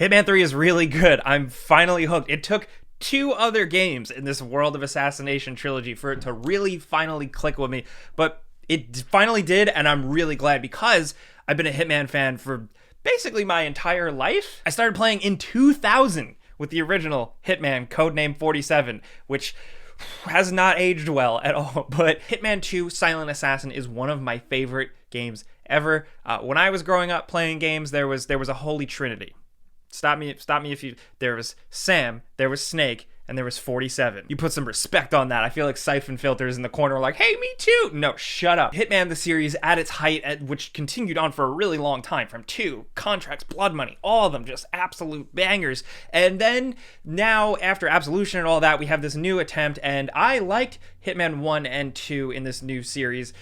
Hitman 3 is really good. I'm finally hooked. It took 2 other games in this World of Assassination trilogy for it to really finally click with me, but it finally did, and I'm really glad because I've been a Hitman fan for basically my entire life. I started playing in 2000 with the original Hitman, codename 47, which has not aged well at all. But Hitman 2 Silent Assassin is one of my favorite games ever. When I was growing up playing games, there was a holy trinity. Stop me if you... There was Sam, there was Snake, and there was 47. You put some respect on that. I feel like Siphon Filters in the corner are like, hey, me too. No, shut up. Hitman, the series, at its height, which continued on for a really long time, from 2, Contracts, Blood Money, all of them just absolute bangers. And then now, after Absolution and all that, we have this new attempt, and I liked Hitman 1 and 2 in this new series,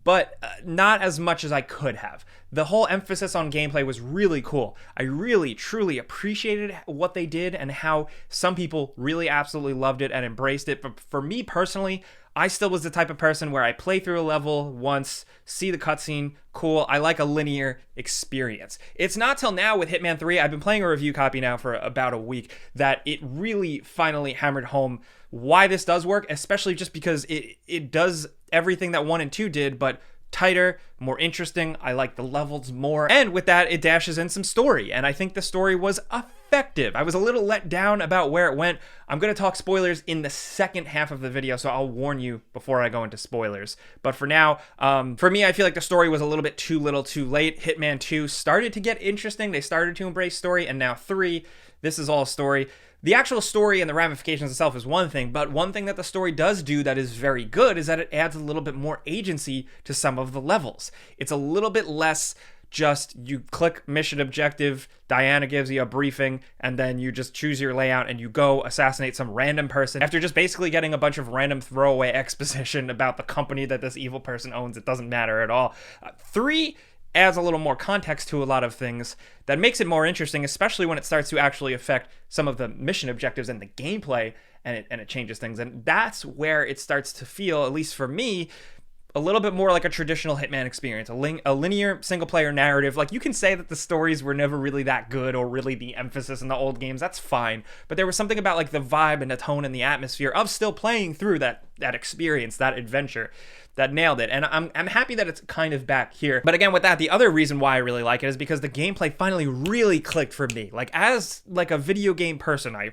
but not as much as I could have. The whole emphasis on gameplay was really cool. I really, truly appreciated what they did and how some people really absolutely loved it and embraced it. But for me personally, I still was the type of person where I play through a level once, see the cutscene, cool. I like a linear experience. It's not till now with Hitman 3, I've been playing a review copy now for about a week, that it really finally hammered home why this does work, especially just because it does everything that 1 and 2 did, but tighter, more interesting. I like the levels more, and with that it dashes in some story, and I think the story was effective. I was a little let down about where it went. I'm going to talk spoilers in the second half of the video, so I'll warn you before I go into spoilers. But for now, for me, I feel like the story was a little bit too little too late. Hitman 2 started to get interesting. They started to embrace story, and now 3, this is all story. The actual story and the ramifications itself is one thing, but one thing that the story does do that is very good is that it adds a little bit more agency to some of the levels. It's a little bit less just you click mission objective, Diana gives you a briefing, and then you just choose your layout and you go assassinate some random person after just basically getting a bunch of random throwaway exposition about the company that this evil person owns. It doesn't matter at all. 3 adds a little more context to a lot of things that makes it more interesting, especially when it starts to actually affect some of the mission objectives and the gameplay, and it changes things. And that's where it starts to feel, at least for me, a little bit more like a traditional Hitman experience, a linear single-player narrative. Like, you can say that the stories were never really that good or really the emphasis in the old games, that's fine, but there was something about like the vibe and the tone and the atmosphere of still playing through that experience, that adventure, that nailed it. And I'm happy that it's kind of back here. But again, with that, the other reason why I really like it is because the gameplay finally really clicked for me. Like, as like a video game person, I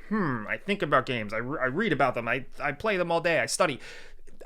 think about games, I read about them, I play them all day, I study.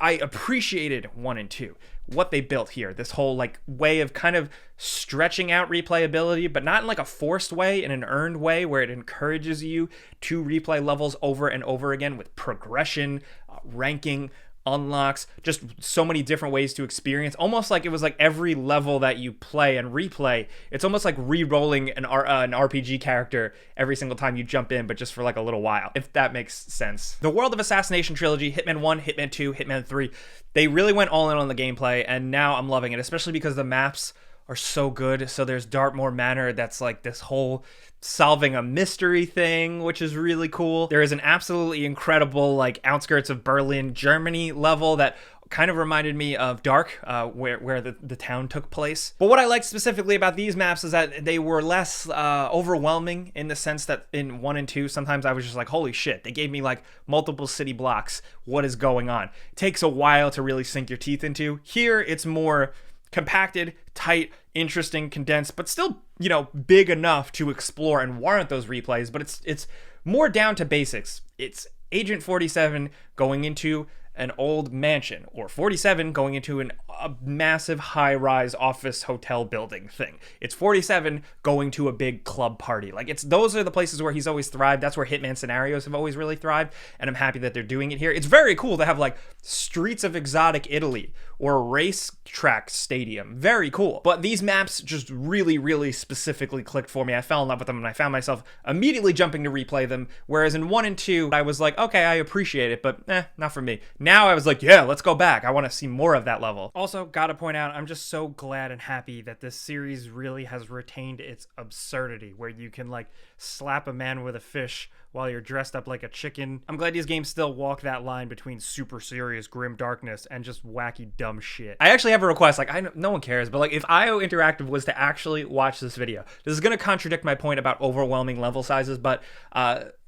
I appreciated 1 and 2, what they built here, this whole like way of kind of stretching out replayability, but not in like a forced way, in an earned way where it encourages you to replay levels over and over again with progression, ranking, unlocks, just so many different ways to experience. Almost like it was like every level that you play and replay, it's almost like re-rolling an RPG character every single time you jump in, but just for like a little while, if that makes sense. The World of Assassination trilogy, Hitman 1, Hitman 2, Hitman 3, they really went all in on the gameplay, and now I'm loving it, especially because the maps are so good. So there's Dartmoor Manor, that's like this whole solving a mystery thing, which is really cool. There is an absolutely incredible like outskirts of Berlin, Germany level that kind of reminded me of Dark, where the town took place. But what I liked specifically about these maps is that they were less overwhelming, in the sense that in 1 and 2, sometimes I was just like, holy shit, they gave me like multiple city blocks. What is going on? It takes a while to really sink your teeth into. Here, it's more compacted, tight, interesting, condensed, but still, you know, big enough to explore and warrant those replays. But it's more down to basics. It's Agent 47 going into an old mansion, or 47 going into a massive high-rise office hotel building thing. It's 47 going to a big club party. Like, those are the places where he's always thrived. That's where Hitman scenarios have always really thrived, and I'm happy that they're doing it here. It's very cool to have like streets of exotic Italy or a racetrack stadium. Very cool. But these maps just really, really specifically clicked for me. I fell in love with them, and I found myself immediately jumping to replay them. Whereas in 1 and 2, I was like, okay, I appreciate it, but not for me. now I was like, yeah, let's go back. I want to see more of that level. Also, gotta point out, I'm just so glad and happy that this series really has retained its absurdity, where you can like slap a man with a fish while you're dressed up like a chicken. I'm glad these games still walk that line between super serious grim darkness and just wacky dumb shit. I actually have a request. Like, I know no one cares, but like if IO Interactive was to actually watch this video, this is gonna contradict my point about overwhelming level sizes, but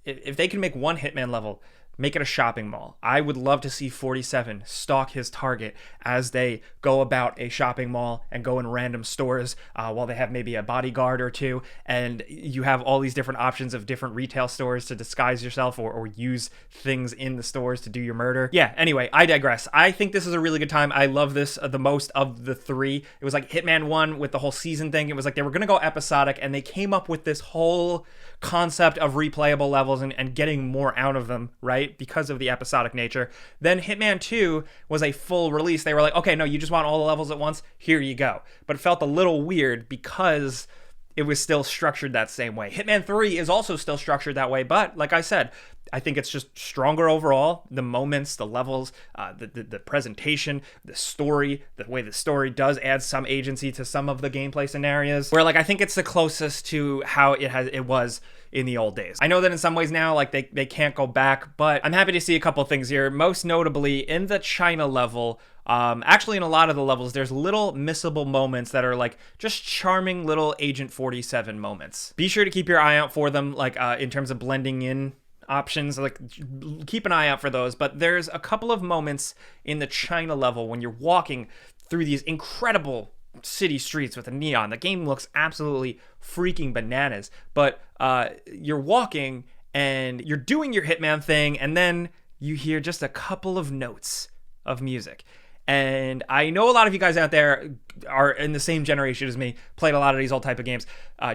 if they can make one Hitman level, make it a shopping mall. I would love to see 47 stalk his target as they go about a shopping mall and go in random stores while they have maybe a bodyguard or two, and you have all these different options of different retail stores to disguise yourself or use things in the stores to do your murder. Yeah, anyway, I digress. I think this is a really good time. I love this the most of the three. It was like Hitman 1 with the whole season thing. It was like they were going to go episodic, and they came up with this whole concept of replayable levels and getting more out of them, right? Because of the episodic nature. Then Hitman 2 was a full release. They were like, okay, no, you just want all the levels at once? Here you go. But it felt a little weird because it was still structured that same way. Hitman 3 is also still structured that way, but like I said, I think it's just stronger overall. The moments, the levels, the presentation, the story, the way the story does add some agency to some of the gameplay scenarios, where like I think it's the closest to how it was in the old days. I know that in some ways now, like they can't go back, but I'm happy to see a couple things here. Most notably in the China level, actually in a lot of the levels, there's little missable moments that are like just charming little Agent 47 moments. Be sure to keep your eye out for them, like in terms of blending in options, like keep an eye out for those. But there's a couple of moments in the China level when you're walking through these incredible city streets with a neon. The game looks absolutely freaking bananas, but you're walking and you're doing your Hitman thing, and then you hear just a couple of notes of music. And I know a lot of you guys out there are in the same generation as me, played a lot of these old type of games.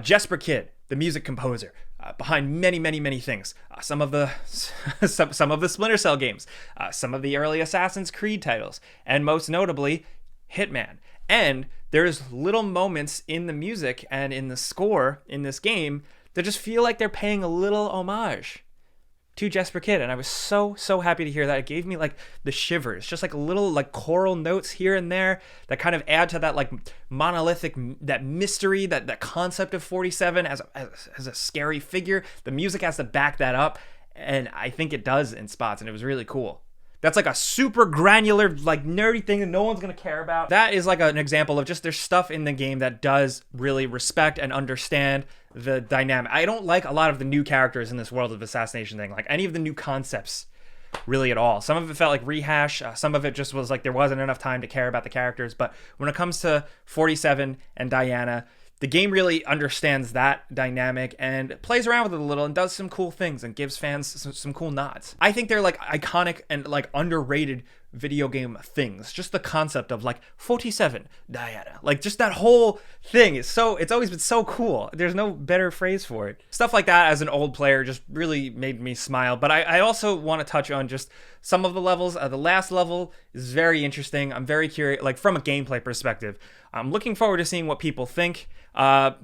Jesper Kid, the music composer, behind many things. Some of the Splinter Cell games, some of the early Assassin's Creed titles, and most notably, Hitman. And there's little moments in the music and in the score in this game that just feel like they're paying a little homage to Jesper Kid, and I was so happy to hear that. It gave me like the shivers, just like little like choral notes here and there that kind of add to that like monolithic, that mystery, that concept of 47 as a scary figure. The music has to back that up, and I think it does in spots, and it was really cool. That's like a super granular, like nerdy thing that no one's gonna care about. That is like an example of just there's stuff in the game that does really respect and understand the dynamic. I don't like a lot of the new characters in this world of Assassination thing, like any of the new concepts really at all. Some of it felt like rehash. Some of it just was like there wasn't enough time to care about the characters. But when it comes to 47 and Diana, the game really understands that dynamic and plays around with it a little and does some cool things and gives fans some cool nods. I think they're like iconic and like underrated video game things. Just the concept of like 47 Diana, like just that whole thing is it's always been so cool. There's no better phrase for it. Stuff like that as an old player just really made me smile. But I also want to touch on just some of the levels. The last level is very interesting. I'm very curious, like from a gameplay perspective. I'm looking forward to seeing what people think,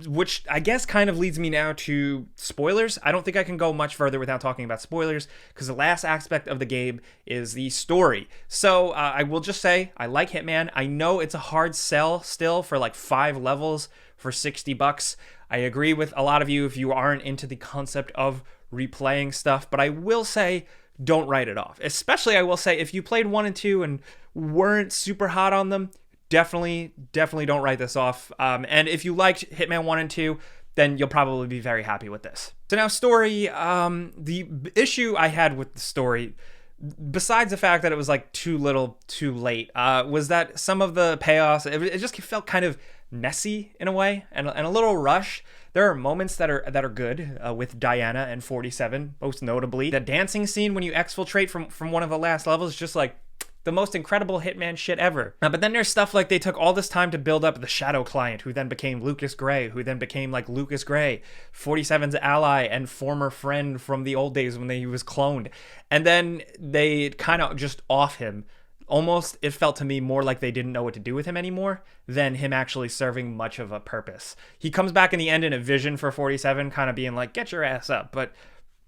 which I guess kind of leads me now to spoilers. I don't think I can go much further without talking about spoilers, because the last aspect of the game is the story. So I will just say, I like Hitman. I know it's a hard sell still for like 5 levels for $60. I agree with a lot of you if you aren't into the concept of replaying stuff, but I will say, don't write it off. Especially, I will say, if you played 1 and 2 and weren't super hot on them, definitely don't write this off. And if you liked Hitman 1 and 2, then you'll probably be very happy with this. So now story, the issue I had with the story, besides the fact that it was like too little too late, was that some of the payoffs, it just felt kind of messy in a way and a little rush. There are moments that are good with Diana and 47, most notably. The dancing scene when you exfiltrate from one of the last levels is just like the most incredible Hitman shit ever. But then there's stuff like they took all this time to build up the Shadow Client, who then became Lucas Gray, who then became like Lucas Gray, 47's ally and former friend from the old days when he was cloned. And then they kind of just off him. Almost, it felt to me more like they didn't know what to do with him anymore than him actually serving much of a purpose. He comes back in the end in a vision for 47, kind of being like, get your ass up. But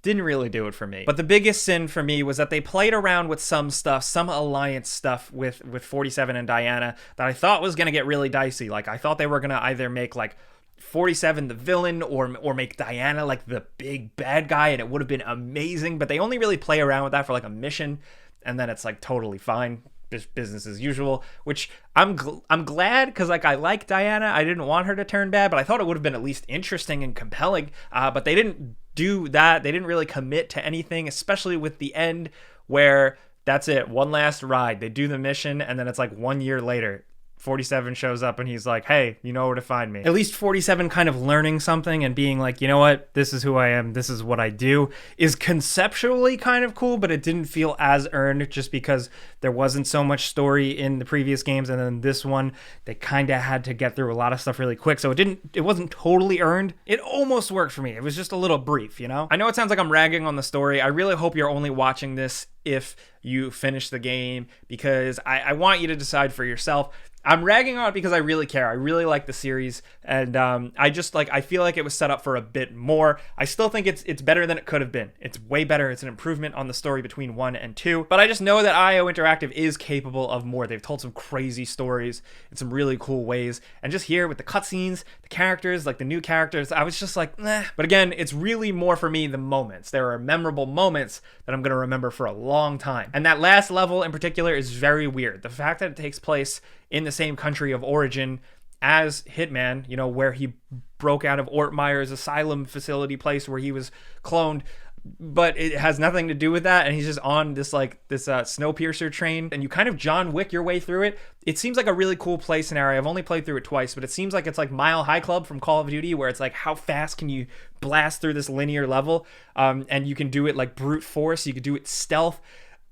didn't really do it for me. But the biggest sin for me was that they played around with some stuff, some alliance stuff with 47 and Diana that I thought was going to get really dicey. Like, I thought they were going to either make, like, 47 the villain or make Diana, like, the big bad guy, and it would have been amazing. But they only really play around with that for, like, a mission, and then it's, like, totally fine. Business as usual, which I'm glad, because like I like Diana. I didn't want her to turn bad, but I thought it would have been at least interesting and compelling. But they didn't do that. They didn't really commit to anything, especially with the end where that's it, one last ride. They do the mission, and then it's like 1 year later, 47 shows up and he's like, hey, you know where to find me. At least 47 kind of learning something and being like, you know what, this is who I am, this is what I do, is conceptually kind of cool, but it didn't feel as earned just because there wasn't so much story in the previous games, and then this one, they kind of had to get through a lot of stuff really quick, so it wasn't totally earned. It almost worked for me. It was just a little brief, you know? I know it sounds like I'm ragging on the story. I really hope you're only watching this if you finish the game, because I want you to decide for yourself. I'm ragging on it because I really care. I really like the series, and I feel like it was set up for a bit more. I still think it's better than it could have been. It's way better. It's an improvement on the story between 1 and 2, but I just know that IO Interactive is capable of more. They've told some crazy stories in some really cool ways, and just here with the cutscenes, the characters, like the new characters, I was just like, nah. But again, it's really more for me the moments. There are memorable moments that I'm going to remember for a long time, and that last level in particular is very weird. The fact that it takes place in the same country of origin as Hitman, you know, where he broke out of Ortmeyer's asylum facility place where he was cloned, but it has nothing to do with that, and he's just on this Snowpiercer train, and you kind of John Wick your way through it. It seems like a really cool play scenario. I've only played through it twice, but it seems like it's like Mile High Club from Call of Duty, where it's like, how fast can you blast through this linear level, and you can do it like brute force, you could do it stealth.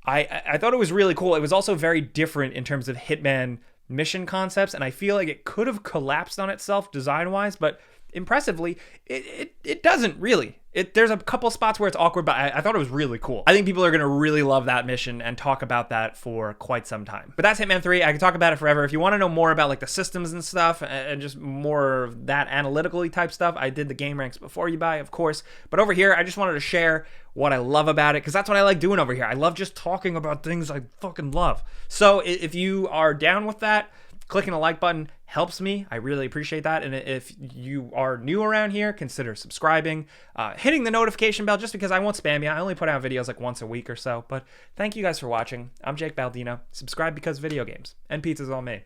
I thought it was really cool. It was also very different in terms of Hitman mission concepts, and I feel like it could have collapsed on itself design-wise, but impressively, it doesn't really. There's a couple spots where it's awkward, but I thought it was really cool. I think people are going to really love that mission and talk about that for quite some time. But that's Hitman 3. I could talk about it forever. If you want to know more about like the systems and stuff and just more of that analytically type stuff, I did the game ranks before you buy, of course. But over here, I just wanted to share what I love about it, because that's what I like doing over here. I love just talking about things I fucking love. So if you are down with that, clicking the like button helps me. I really appreciate that. And if you are new around here, consider subscribing, hitting the notification bell, just because I won't spam you. I only put out videos like once a week or so. But thank you guys for watching. I'm Jake Baldino. Subscribe because video games. And pizza's all me.